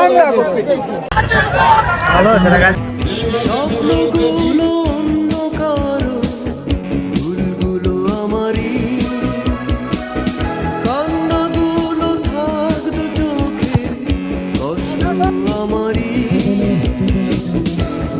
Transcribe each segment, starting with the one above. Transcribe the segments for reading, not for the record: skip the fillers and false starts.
ঠান্ডা করতে স্বপ্নগুলো অন্য কারো, ভুলগুলো আমারই, কান্নাগুলো থাকতো চোখে, কষ্ট আমারই।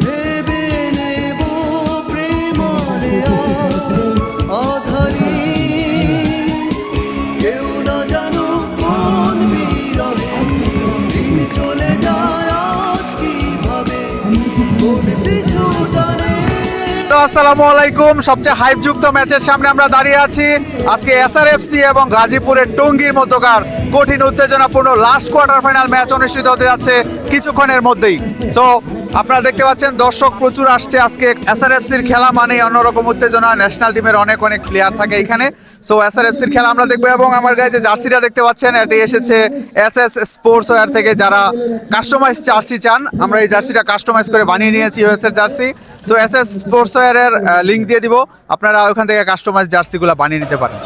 ভেবে নেব প্রেমারে আধারি, কেউ না জানো কোন বিরহে দিন চলে যায় আজ কিভাবে, কোন পিছু টানে। আসসালামু আলাইকুম। সবচেয়ে হাইপ যুক্ত ম্যাচের সামনে আমরা দাঁড়িয়ে আছি। আজকে এসআরএফসি এবং গাজীপুরের টঙ্গীর মধ্যকার কঠিন উত্তেজনাপূর্ণ লাস্ট কোয়ার্টার ফাইনাল ম্যাচ অনুষ্ঠিত হতে যাচ্ছে কিছুক্ষণের মধ্যেই। সো আপনারা দেখতে পাচ্ছেন দর্শক প্রচুর আসছে। আজকে এসআরএফসির খেলা মানে অন্যরকম উত্তেজনা। ন্যাশনাল টিমের অনেক অনেক প্লেয়ার থাকে এখানে। সো এসআরএফসির খেলা আমরা দেখবো এবং আমার গায়ে যে জার্সিটা দেখতে পাচ্ছেন এটি এসেছে এসএস স্পোর্টস ওয়্যার থেকে। যারা কাস্টমাইজ জার্সি চান, আমরা এই জার্সিটা কাস্টমাইজ করে বানিয়ে নিয়েছি ইউএসএর জার্সি। সো এসএস স্পোর্টস ওয়্যারের লিঙ্ক দিয়ে দিব, আপনারা ওখান থেকে কাস্টমাইজ জার্সিগুলো বানিয়ে নিতে পারেন।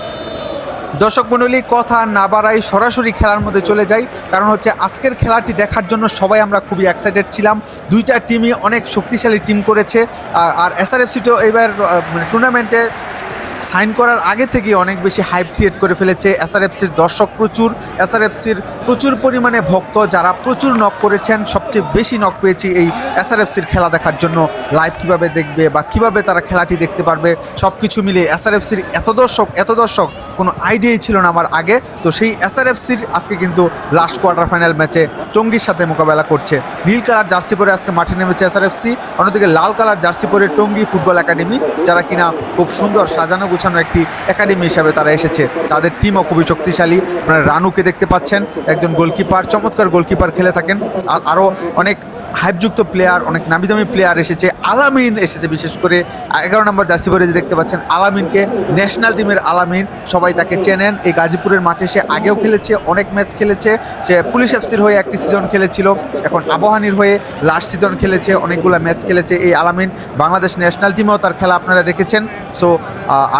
দর্শক মণ্ডলী, কথা না বাড়াই সরাসরি খেলার মধ্যে চলে যাই। কারণ হচ্ছে আজকের খেলাটি দেখার জন্য সবাই আমরা খুবই এক্সাইটেড ছিলাম। দুইটা টিমই অনেক শক্তিশালী টিম করেছে। আর এসআরএফসি তো এবার টুর্নামেন্টে সাইন করার আগে থেকেই অনেক বেশি হাইপ ক্রিয়েট করে ফেলেছে। এসআরএফসির দর্শক প্রচুর, এসআরএফসির প্রচুর পরিমাণে ভক্ত যারা প্রচুর নক করেছেন। সবচেয়ে বেশি নক পেয়েছি এই এসআরএফসির খেলা দেখার জন্য। লাইভ কীভাবে দেখবে বা কীভাবে তারা খেলাটি দেখতে পারবে সব কিছু মিলিয়ে এসআরএফসির এত দর্শক কোনো আইডিয়াই ছিল না আমার আগে। তো সেই এসআরএফসির আজকে কিন্তু লাস্ট কোয়ার্টার ফাইনাল ম্যাচে টঙ্গীর সাথে মোকাবেলা করছে। নীল কালার জার্সি পরে আজকে মাঠে নেমেছে এসআরএফসি, অন্যদিকে লাল কালার জার্সি পরে টঙ্গী ফুটবল একাডেমি, যারা কিনা খুব সুন্দর সাজানো গুছানো একটি একাডেমি হিসাবে তারা এসেছে। তাদের টিমও খুবই শক্তিশালী। আপনারা রানুকে দেখতে পাচ্ছেন, একজন গোলকিপার, চমৎকার গোলকিপার খেলে থাকেন। আরও অনেক হাইপযুক্ত প্লেয়ার, অনেক নামি দামি প্লেয়ার এসেছে। আলামিন এসেছে, বিশেষ করে 11 নম্বর জার্সি পরে যে দেখতে পাচ্ছেন আলামিনকে, ন্যাশনাল টিমের আলামিন, সবাই তাকে চেনেন। এই গাজীপুরের মাঠে সে আগেও খেলেছে, অনেক ম্যাচ খেলেছে। সে পুলিশ এফসির হয়ে একটি সিজন খেলেছিল, এখন আবাহনীর হয়ে লাস্ট সিজন খেলেছে, অনেকগুলো ম্যাচ খেলেছে এই আলামিন। বাংলাদেশ ন্যাশনাল টিমেও তার খেলা আপনারা দেখেছেন। সো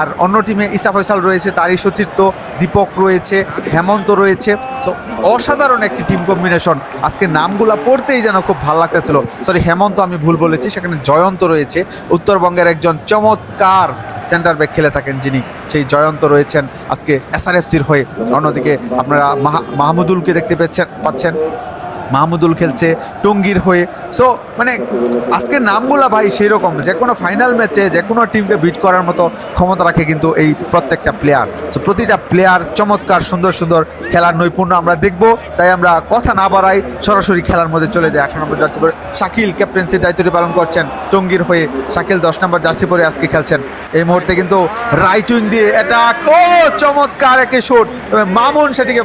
আর অন্য টিমে ইসা ফয়সাল রয়েছে, তারই সতীর্থ দীপক রয়েছে, হেমন্ত রয়েছে। সো অসাধারণ একটি টিম কম্বিনেশন। আজকে নামগুলা পড়তেই যেন খুব ভালো লাগতেছিল। সরি, হেমন্ত আমি ভুল বলেছি, সেখানে জয়ন্ত রয়েছে, উত্তরবঙ্গের একজন চমৎকার সেন্টার ব্যাক খেলে থাকেন যিনি, সেই জয়ন্ত রয়েছেন আজকে এসআরএফসির হয়ে। অন্যদিকে আপনারা মাহমুদুলকে দেখতে পাচ্ছেন, মাহমুদুল খেলছে টঙ্গীর হয়ে। সো মানে আজকের নামগুলা ভাই সেই রকম, যে কোনো ফাইনাল ম্যাচে যে কোনো টিমকে বিট করার মতো ক্ষমতা রাখে কিন্তু এই প্রত্যেকটা প্লেয়ার। সো প্রতিটা প্লেয়ার চমৎকার, সুন্দর সুন্দর খেলার নৈপুণ্য আমরা দেখব। তাই আমরা কথা না বাড়াই সরাসরি খেলার মধ্যে চলে যাই। 18 নম্বর জার্সি পরে শাকিল ক্যাপ্টেন্সির দায়িত্বটি পালন করছেন টঙ্গীর হয়ে। শাকিল 10 নম্বর জার্সি পরে আজকে খেলছেন। এই মুহূর্তে কিন্তু রাইট উইং দিয়ে অ্যাটাক, ও চমৎকার একটি শট, মামুন সেটিকে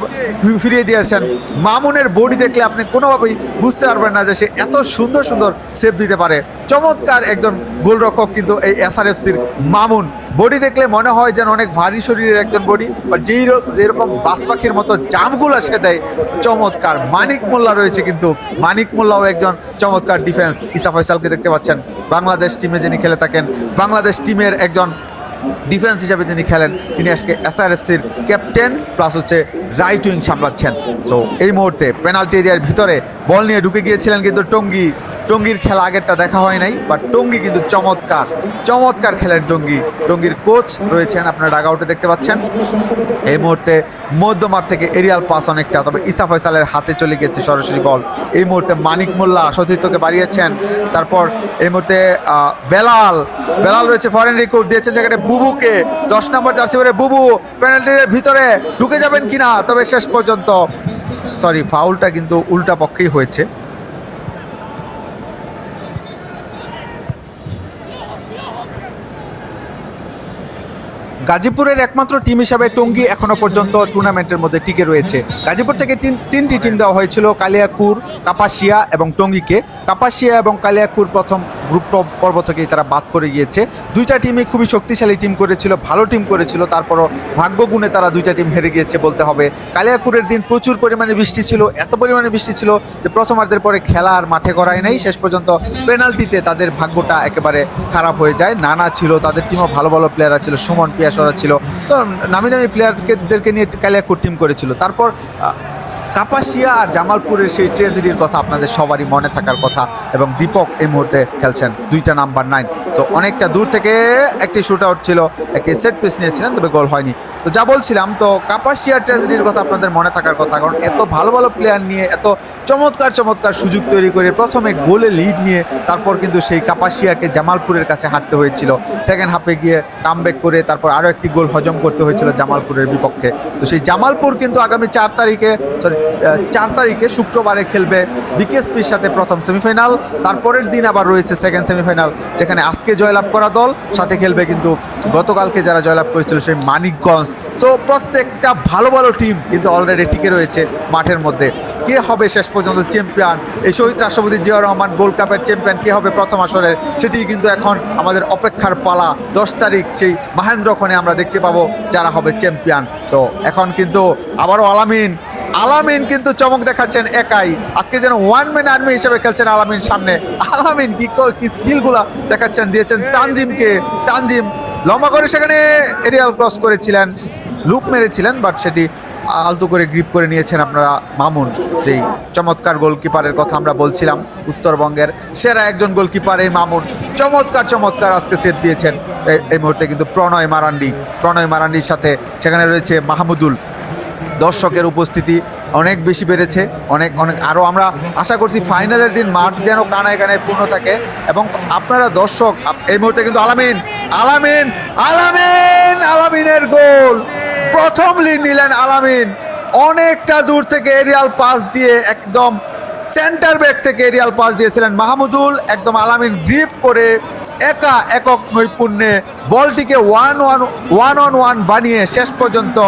ফিরিয়ে দিয়েছেন। মামুনের বডি দেখলে আপনি কোনোভাবেই বুঝতে পারবেন না যে সে এত সুন্দর সুন্দর সেভ দিতে পারে। চমৎকার একজন গোলরক্ষক কিন্তু এই এসআরএফসির মামুন। বডি দেখলে মনে হয় যেন অনেক ভারী শরীরের একজন বডি, বা যেরকম বাস পাখির মতো জাম্পগুলো সে দেয়, চমৎকার। মানিক মোল্লা রয়েছে, কিন্তু মানিক মোল্লাও একজন চমৎকার ডিফেন্স। ইসা ফয়সালকে দেখতে পাচ্ছেন, বাংলাদেশ টিমে যিনি খেলে থাকেন, বাংলাদেশ টিমের একজন ডিফেন্স হিসাবে যিনি খেলেন, তিনি আজকে এসআরএফসির ক্যাপ্টেন প্লাস হচ্ছে রাইট উইং সামলাচ্ছেন। তো এই মুহূর্তে পেনাল্টি এরিয়ার ভিতরে বল নিয়ে ঢুকে গিয়েছিলেন কিন্তু টঙ্গীর খেলা আগেরটা দেখা হয় নাই, বাট টঙ্গী কিন্তু চমৎকার খেলেন টঙ্গীর কোচ রয়েছেন, আপনারা ডাগ আউটে দেখতে পাচ্ছেন। এই মুহূর্তে মধ্যমাঠ থেকে এরিয়াল পাস অনেকটা, তবে ইসা ফয়সালের হাতে চলে গেছে সরাসরি বল। এই মুহূর্তে মানিক মোল্লা সতীর্থকে বাড়িয়েছেন। তারপর এই মুহূর্তে বেলাল রয়েছে, ফরেন রিকোর্ড দিয়েছেন সেখানে বুবুকে, 10 নম্বর জার্সি পরে বুবু পেনাল্টির ভিতরে ঢুকে যাবেন কিনা, তবে শেষ পর্যন্ত সরি, ফাউলটা কিন্তু উল্টা পক্ষেই হয়েছে। গাজীপুরের একমাত্র টিম হিসাবে টঙ্গী এখনো পর্যন্ত টুর্নামেন্টের মধ্যে টিকে রয়েছে। গাজীপুর থেকে তিনটি টিম দেওয়া হয়েছিল, কালিয়াকুর, কাপাসিয়া এবং টঙ্গীকে। কাপাসিয়া এবং কালিয়াকুর প্রথম গ্রুপ পর্ব থেকেই তারা বাদ পড়ে গিয়েছে। দুইটা টিমই খুবই শক্তিশালী টিম করেছিল, ভালো টিম করেছিল, তারপরও ভাগ্যগুণে তারা দুইটা টিম হেরে গিয়েছে বলতে হবে। কালিয়াকুরের দিন প্রচুর পরিমাণে বৃষ্টি ছিল, এত পরিমাণে বৃষ্টি ছিল যে প্রথমার্ধের পরে খেলা আর মাঠে করাই নাই। শেষ পর্যন্ত পেনাল্টিতে তাদের ভাগ্যটা একেবারে খারাপ হয়ে যায়। নানা ছিল, তাদের টিমও ভালো ভালো প্লেয়ার ছিল, সুমন পিয়াসরা ছিল, তো নামি দামি প্লেয়ারদেরকে নিয়ে কালিয়াকুর টিম করেছিল। তারপর কাপাসিয়া আর জামালপুরের সেই ট্রেজেডির কথা আপনাদের সবারই মনে থাকার কথা, এবং দীপক এই মুহূর্তে খেলছেন 2টা নাম্বার 9। তো অনেকটা দূর থেকে একটি শুট আউট ছিল, একটি সেট পিস নিয়েছিলেন, তবে গোল হয়নি। তো যা বলছিলাম, তো কাপাসিয়ার ট্রেজেডির কথা আপনাদের মনে থাকার কথা, কারণ এত ভালো ভালো প্লেয়ার নিয়ে এত চমৎকার চমৎকার সুযোগ তৈরি করে প্রথমে গোলে লিড নিয়ে তারপর কিন্তু সেই কাপাসিয়াকে জামালপুরের কাছে হারতে হয়েছিল। সেকেন্ড হাফে গিয়ে কামব্যাক করে তারপর আরও একটি গোল হজম করতে হয়েছিল জামালপুরের বিপক্ষে। তো সেই জামালপুর কিন্তু আগামী 4 তারিখে শুক্রবারে খেলবে বিকেএসপির সাথে প্রথম সেমিফাইনাল। তারপরের দিন আবার রয়েছে সেকেন্ড সেমিফাইনাল, যেখানে আজকে জয়লাভ করা দল সাথে খেলবে কিন্তু গতকালকে যারা জয়লাভ করেছিল সেই মানিকগঞ্জ। তো প্রত্যেকটা ভালো ভালো টিম কিন্তু অলরেডি টিকে রয়েছে মাঠের মধ্যে। কে হবে শেষ পর্যন্ত চ্যাম্পিয়ন, এই শহীদ রাষ্ট্রপতি জিয়াউর রহমান গোল্ড কাপের চ্যাম্পিয়ন কে হবে প্রথম আসরের, সেটি কিন্তু এখন আমাদের অপেক্ষার পালা। 10 তারিখ সেই মহেন্দ্রক্ষণে আমরা দেখতে পাবো যারা হবে চ্যাম্পিয়ন। তো এখন কিন্তু আবারও আলামিন কিন্তু চমক দেখাচ্ছেন একাই, আজকে যেন ওয়ান ম্যান আর্মি হিসেবে খেলছেন আলামিন। সামনে আলামিন কি স্কিলগুলা দেখাচ্ছেন, দিয়েছেন তানজিম লম্বা করে, সেখানে এরিয়াল ক্রস করেছিলেন, লুপ মেরেছিলেন, বাট সেটি আলতু করে গ্রিপ করে নিয়েছেন আপনারা মামুন। যেই চমৎকার গোলকিপারের কথা আমরা বলছিলাম, উত্তরবঙ্গের সেরা একজন গোলকিপার এই মামুন, চমৎকার আজকে সেট দিয়েছেন। এই মুহূর্তে কিন্তু প্রণয় মারান্ডির সাথে সেখানে রয়েছে মাহমুদুল। দর্শকের উপস্থিতি অনেক বেশি বেড়েছে, অনেক আরও আমরা আশা করছি ফাইনালের দিন মাঠ যেন কানায় কানায় পূর্ণ থাকে। এবং আপনারা দর্শক, এই মুহূর্তে কিন্তু আলামিনের গোল, প্রথম লিড নিলেন আলামিন। অনেকটা দূর থেকে এরিয়াল পাস দিয়ে, একদম সেন্টার ব্যাক থেকে এরিয়াল পাস দিয়েছিলেন মাহমুদুল, একদম আলামিন গ্রিপ করে একক নৈপুণ্যে বলটিকে 1-on-1 বানিয়ে শেষ পর্যন্ত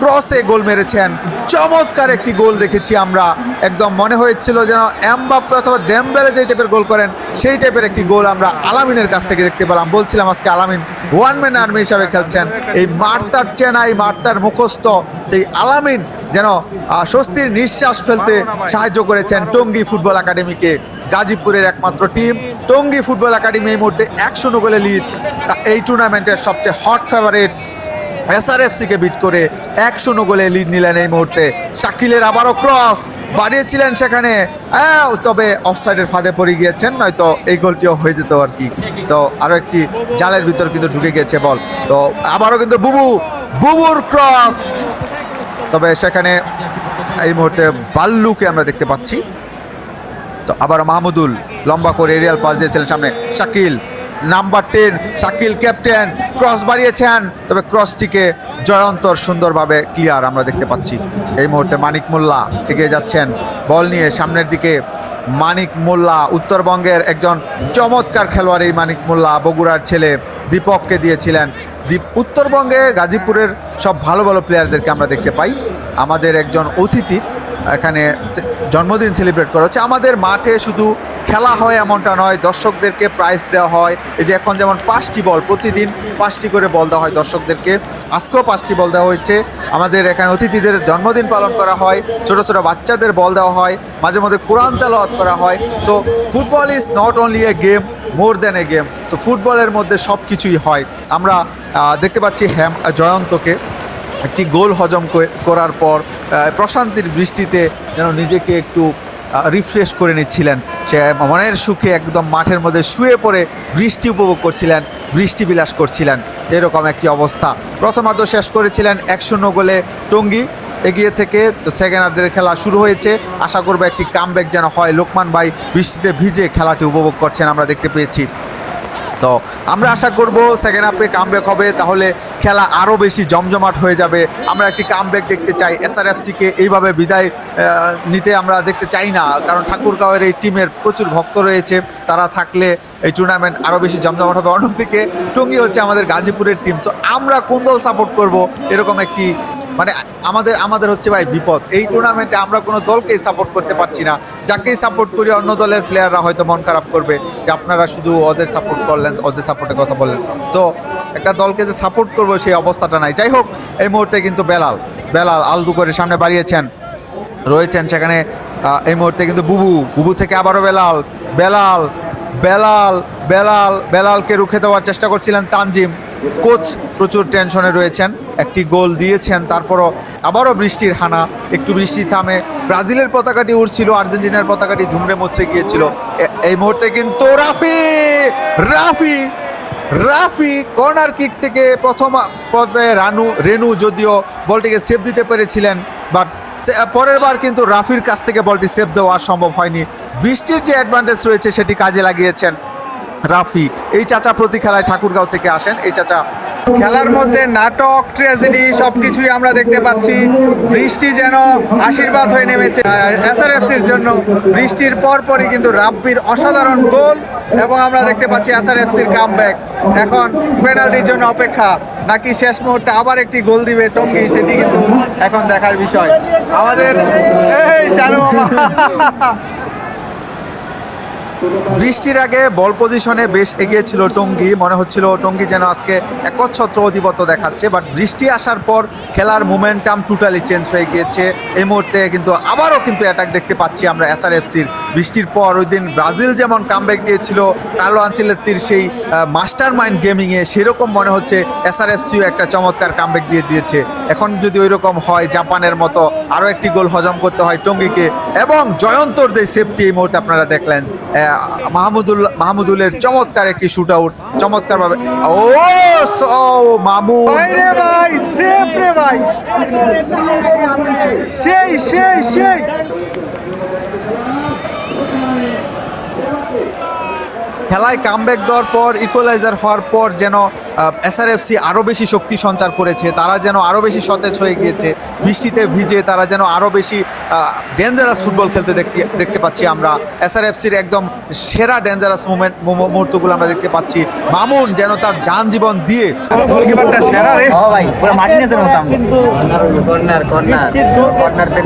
ক্রসে গোল মেরেছেন। চমৎকার একটি গোল দেখেছি আমরা, একদম মনে হয়েছিল যেন এমবাপ্পে অথবা দেমবেলে যেই টাইপের গোল করেন সেই টাইপের একটি গোল আমরা আলামিনের কাছ থেকে দেখতে পেলাম। বলছিলাম আজকে আলামিন ওয়ান ম্যান আর্মি হিসাবে খেলছেন। এই মার্তার চেনাই, মার্তার মুখস্থ সেই আলামিন যেন স্বস্তির নিঃশ্বাস ফেলতে সাহায্য করেছেন টঙ্গী ফুটবল একাডেমিকে। গাজীপুরের একমাত্র টিম টঙ্গী ফুটবল একাডেমি এই মুহূর্তে 1-0 গোলে লিড, এই টুর্নামেন্টের সবচেয়ে হট ফেভারিট এসআরএফসিকে বিট করে 1-0 গোলে লিড নিলেন এই মুহূর্তে। শাকিলের আবারও ক্রস বাড়িয়েছিলেন সেখানে, তবে অফসাইডের ফাঁদে পড়ে গিয়েছেন, নয়তো এই গোলটিও হয়ে যেত আর কি। তো আরও একটি জালের ভিতর কিন্তু ঢুকে গিয়েছে বল। তো আবারও কিন্তু বুবুর ক্রস, তবে সেখানে এই মুহূর্তে বাল্লুকে আমরা দেখতে পাচ্ছি। তো আবার মাহমুদুল লম্বা করে এরিয়াল পাস দিয়েছিলেন, সামনে Shakil number 10, Shakil captain cross বাড়িয়েছেন, তবে ক্রসটিকে জয়ন্তর সুন্দরভাবে ক্লিয়ার আমরা দেখতে পাচ্ছি। এই মুহূর্তে মানিক মোল্লা এগিয়ে যাচ্ছেন বল নিয়ে সামনের দিকে। মানিক মোল্লা উত্তরবঙ্গের একজন চমৎকার খেলোয়াড়, এই মানিক মোল্লা বগুড়ার ছেলে, দীপককে দিয়েছিলেন। উত্তরবঙ্গে গাজীপুরের সব ভালো ভালো প্লেয়ারদেরকে আমরা দেখতে পাই। আমাদের একজন অতিথির এখানে জন্মদিন সেলিব্রেট করা হচ্ছে। আমাদের মাঠে শুধু খেলা হয় এমনটা নয়, দর্শকদেরকে প্রাইজ দেওয়া হয়। এই যে এখন যেমন 5টি বল, প্রতিদিন 5টি করে বল দেওয়া হয় দর্শকদেরকে, আজকেও 5টি বল দেওয়া হয়েছে। আমাদের এখানে অতিথিদের জন্মদিন পালন করা হয়, ছোট ছোট বাচ্চাদের বল দেওয়া হয়, মাঝে মধ্যে কোরআন তেলাওয়াত করা হয়। So football is not only a game, more than a game. So ফুটবলের মধ্যে সব কিছুই হয়। আমরা দেখতে পাচ্ছি জয়ন্তকে একটি গোল হজম করার পর প্রশান্তির বৃষ্টিতে যেন নিজেকে একটু রিফ্রেশ করে নিচ্ছিলেন। সে মনের সুখে একদম মাঠের মধ্যে শুয়ে পড়ে বৃষ্টি উপভোগ করছিলেন, বৃষ্টি বিলাস করছিলেন, এরকম একটি অবস্থা। প্রথমার্ধ শেষ করেছিলেন 1-0 গোলে টঙ্গী এগিয়ে থেকে। তো সেকেন্ড হাফের খেলা শুরু হয়েছে, আশা করবো একটি কামব্যাক যেন হয়। লোকমান ভাই বৃষ্টিতে ভিজে খেলাটি উপভোগ করছেন আমরা দেখতে পেয়েছি। তো আমরা আশা করব সেকেন্ড হাফে কামব্যাক হবে, তাহলে খেলা আরও বেশি জমজমাট হয়ে যাবে। আমরা একটি কামব্যাক দেখতে চাই, এসআরএফসিকে এইভাবে বিদায় নিতে আমরা দেখতে চাই না, কারণ ঠাকুরগাঁওয়ের এই টিমের প্রচুর ভক্ত রয়েছে, তারা থাকলে এই টুর্নামেন্ট আরও বেশি জমজমাট হবে। অন্যদিকে টঙ্গী হচ্ছে আমাদের গাজীপুরের টিম, সো আমরা কোন দল সাপোর্ট করব এরকম একটি মানে আমাদের হচ্ছে ভাই বিপদ। এই টুর্নামেন্টে আমরা কোনো দলকেই সাপোর্ট করতে পারছি না, যাকেই সাপোর্ট করি অন্য দলের প্লেয়াররা হয়তো মন খারাপ করবে যে আপনারা শুধু ওদের সাপোর্ট করলেন, ওদের সাপোর্টের কথা বললেন। তো একটা দলকে যে সাপোর্ট করবো সেই অবস্থাটা নাই। যাই হোক, এই মুহূর্তে কিন্তু বেলাল আলতু করে সামনে বাড়িয়েছেন, রয়েছেন সেখানে। এই মুহূর্তে কিন্তু বুবু থেকে আবারও বেলালকে রুখে দেওয়ার চেষ্টা করছিলেন তানজিম। কোচ প্রচুর টেনশনে রয়েছেন, একটি গোল দিয়েছেন, তারপরও আবারও বৃষ্টির হানা, একটু বৃষ্টি থামে, ব্রাজিলের পতাকাটি উড়ছিল, আর্জেন্টিনার পতাকাটি ধুমড়ে মুচড়ে গিয়েছিল। এই মুহূর্তে কিন্তু রাফি কর্নার কিক থেকে প্রথম পর্যায়ে রেনু যদিও বলটিকে সেভ দিতে পেরেছিলেন, বাট পরের বার কিন্তু রাফির কাছ থেকে বলটি সেভ দেওয়া সম্ভব হয়নি। বৃষ্টির যে অ্যাডভান্টেজ রয়েছে সেটি কাজে লাগিয়েছেন রাফি। এই চাচা প্রতি খেলায় ঠাকুরগাঁও থেকে আসেন। এই চাচা, খেলার মধ্যে নাটক, ট্র্যাজেডি সবকিছুই আমরা দেখতে পাচ্ছি। বৃষ্টি যেন আশীর্বাদ হয়ে নেমেছে এসআরএফসির জন্য। বৃষ্টির পরপরই কিন্তু রাব্বির অসাধারণ গোল এবং আমরা দেখতে পাচ্ছি এসআরএফসির কামব্যাক। এখন পেনাল্টির জন্য অপেক্ষা, নাকি শেষ মুহূর্তে আবার একটি গোল দিবে টঙ্গী, সেটি কিন্তু এখন দেখার বিষয়। আমাদের এই চালু মামা। বৃষ্টির আগে বল পজিশনে বেশ এগিয়ে ছিল টঙ্গী, মনে হচ্ছিল টঙ্গী যেন আজকে একচ্ছত্র আধিপত্য দেখাচ্ছে, বাট বৃষ্টি আসার পর খেলার মোমেন্টাম টোটালি চেঞ্জ হয়ে গিয়েছে। এই মুহূর্তে কিন্তু আবারও কিন্তু অ্যাটাক দেখতে পাচ্ছি আমরা এসআরএফসির। বৃষ্টির পর ওই দিন ব্রাজিল যেমন কামব্যাক দিয়েছিল কার্লো আনচেলত্তির সেই মাস্টার মাইন্ড গেমিংয়ে, সেরকম মনে হচ্ছে এসআরএফসিও একটা চমৎকার কামব্যাক দিয়েছে। এখন যদি ওই রকম হয়, জাপানের মতো আরও একটি গোল হজম করতে হয় টঙ্গীকে, এবং জয়ন্তর যে সেফটি এই মুহূর্তে আপনারা দেখলেন, মাহমুদুলের চমৎকার একটি শুট আউট, চমৎকারভাবে। মামু ভাই সেফ রে ভাই, সেই খেলায় কামব্যাক দেওয়ার পর, ইকুয়ালাইজার হওয়ার পর যেন এসআরএফসি আরও বেশি শক্তি সঞ্চার করেছে, তারা যেন আরও বেশি সতেজ হয়ে গিয়েছে। বৃষ্টিতে ভিজে তারা যেন আরও বেশি ডেঞ্জারাস ফুটবল খেলতে দেখতে পাচ্ছি আমরা। এসআরএফসির একদম সেরা ডেঞ্জারাস মুহূর্তগুলো আমরা দেখতে পাচ্ছি। মামুন যেন তার যান জীবন দিয়ে গোলকিপারটা সেরা রে ভাই, পুরো মার্টিনেজের মতো কর্নার তে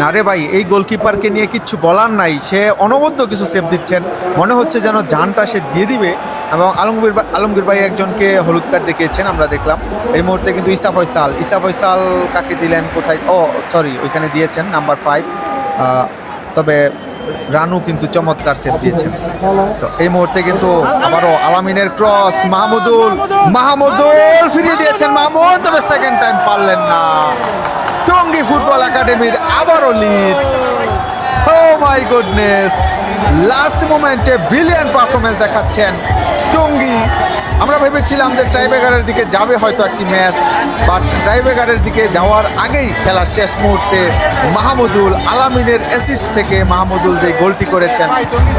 না রে ভাই, এই গোলকিপারকে নিয়ে কিচ্ছু বলার নাই, সে অনবদ্য কিছু সেভ দিচ্ছেন, মনে হচ্ছে যেন জানটা সে দিয়ে দিবে। এবং আলমগীর ভাই একজনকে হলুদ কার্ড দেখিয়েছেন আমরা দেখলাম। এই মুহূর্তে কিন্তু ইসা ফয়সাল কাকে দিলেন, কোথায়, সরি ওইখানে দিয়েছেন নাম্বার 5, তবে রানু কিন্তু চমৎকার সেভ দিয়েছেন। তো এই মুহূর্তে কিন্তু আবারও আলামিনের ক্রস, মাহমুদুল ফিরিয়ে দিয়েছেন মামুন, তবে সেকেন্ড টাইম পারলেন না। টঙ্গী ফুটবল একাডেমির আবারও lead. Oh my goodness, last মোমেন্টে ব্রিলিয়ান্ট পারফরমেন্স দেখাচ্ছেন টঙ্গী। আমরা ভেবেছিলাম যে ট্রাইব্রেকারের দিকে যাবে হয়তো একটি ম্যাচ, বাট ট্রাইব্রেকারের দিকে যাওয়ার আগেই খেলার শেষ মুহূর্তে আলামিনের অ্যাসিস্ট থেকে মাহমুদুল যে গোলটি করেছেন,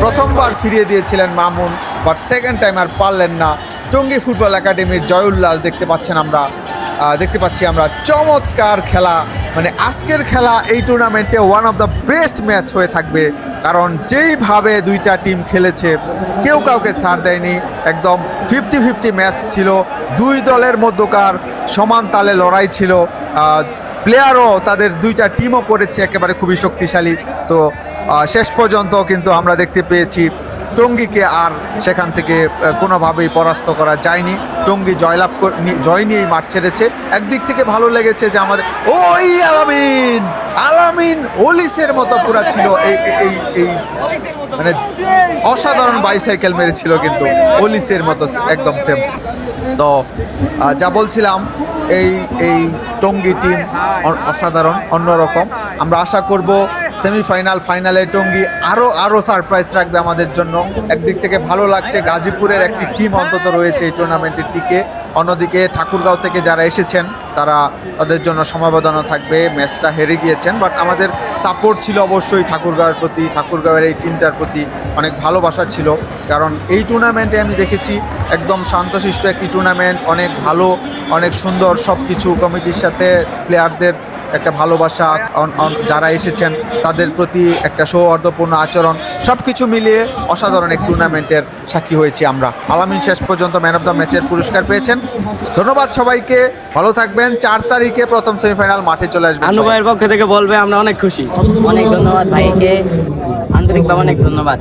প্রথমবার ফিরিয়ে দিয়েছিলেন মামুন, বাট সেকেন্ড টাইম আর পারলেন না। টঙ্গী ফুটবল একাডেমির জয় উল্লাস দেখতে পাচ্ছি আমরা। চমৎকার খেলা, মানে আজকের খেলা এই টুর্নামেন্টে one of the best match হয়ে থাকবে, কারণ যেইভাবে দুইটা টিম খেলেছে কেউ কাউকে ছাড় দেয়নি। একদম 50-50 ম্যাচ ছিল, দুই দলের মধ্যকার সমান তালে লড়াই ছিল। প্লেয়ারও তাদের দুইটা টিমও করেছে একেবারে খুবই শক্তিশালী। তো শেষ পর্যন্ত কিন্তু আমরা দেখতে পেয়েছি টঙ্গীকে আর সেখান থেকে কোনোভাবেই পরাস্ত করা যায়নি। টঙ্গী জয় নিয়েই মাঠ ছেড়েছে। একদিক থেকে ভালো লেগেছে যে আমাদের ওই আলামিন ওলিসের মতো পুরা ছিল, এই মানে অসাধারণ বাইসাইকেল মেরেছিল কিন্তু ওলিসের মতো একদম সেম। তো যা বলছিলাম, এই টঙ্গী টিম অসাধারণ, অন্যরকম। আমরা আশা করব ফাইনালে টঙ্গী আরও সারপ্রাইজ রাখবে আমাদের জন্য। একদিক থেকে ভালো লাগছে, গাজীপুরের একটি টিম অন্তত রয়েছে এই টুর্নামেন্টের টিকে। অন্যদিকে ঠাকুরগাঁও থেকে যারা এসেছেন তাদের জন্য সমবেদনা থাকবে। ম্যাচটা হেরে গিয়েছেন, বাট আমাদের সাপোর্ট ছিল অবশ্যই ঠাকুরগাঁওয়ের প্রতি, ঠাকুরগাঁওয়ের এই টিমটার প্রতি অনেক ভালোবাসা ছিল। কারণ এই টুর্নামেন্টে আমি দেখেছি একদম শান্তশিষ্ট একটি টুর্নামেন্ট, অনেক ভালো, অনেক সুন্দর সব কিছু। কমিটির সাথে প্লেয়ারদের একটা ভালোবাসা, যারা এসেছেন তাদের প্রতি একটা সৌহার্দ্যপূর্ণ আচরণ, সব কিছু মিলিয়ে অসাধারণ এক টুর্নামেন্টের সাক্ষী হয়েছি আমরা। আলামিন শেষ পর্যন্ত ম্যান অফ দ্য ম্যাচের পুরস্কার পেয়েছেন। ধন্যবাদ সবাইকে, ভালো থাকবেন। 4 তারিখে প্রথম সেমিফাইনাল মাঠে চলে আসবেন। আনু ভাইয়ের পক্ষ থেকে বলবে আমরা অনেক খুশি। অনেক ধন্যবাদ ভাইকে, আন্তরিকভাবে অনেক ধন্যবাদ।